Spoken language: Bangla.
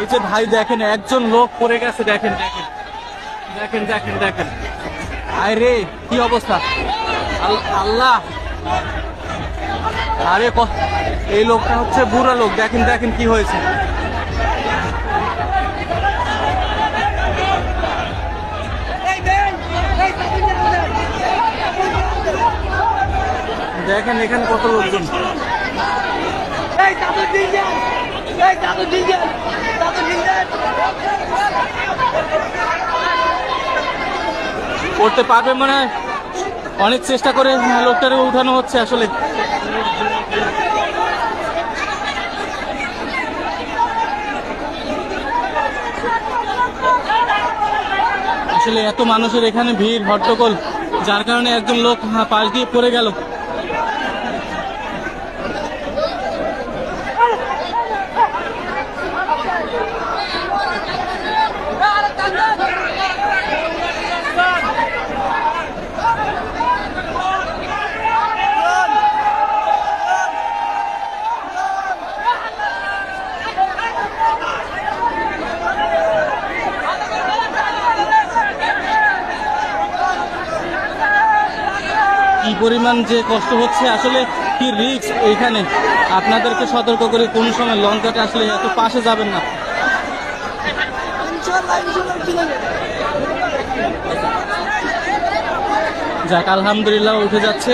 এই যে ভাই দেখেন একজন লোক পড়ে গেছে, দেখেন দেখেন দেখেন দেখেন দেখেন, আরে কি অবস্থা, আল্লাহ। আরে এই লোকটা হচ্ছে বুড়া লোক, দেখেন দেখেন কি হয়েছে। দেখেন এখানে কত লোকজন। করতে পারবে মনে হয়, অনেক চেষ্টা করে লোকটারে উঠানো হচ্ছে। আসলে আসলে এত মানুষের এখানে ভিড় হট্টগোল, যার কারণে একজন লোক পাশ দিয়ে পড়ে গেল। কি পরিমাণ যে কষ্ট হচ্ছে, আসলে কি রিস্ক এইখানে। আপনাদেরকে সতর্ক করে কোন সময় লঞ্চঘাটে আসলে এত পাশে যাবেন না। যাক আলহামদুলিল্লাহ উঠে যাচ্ছে।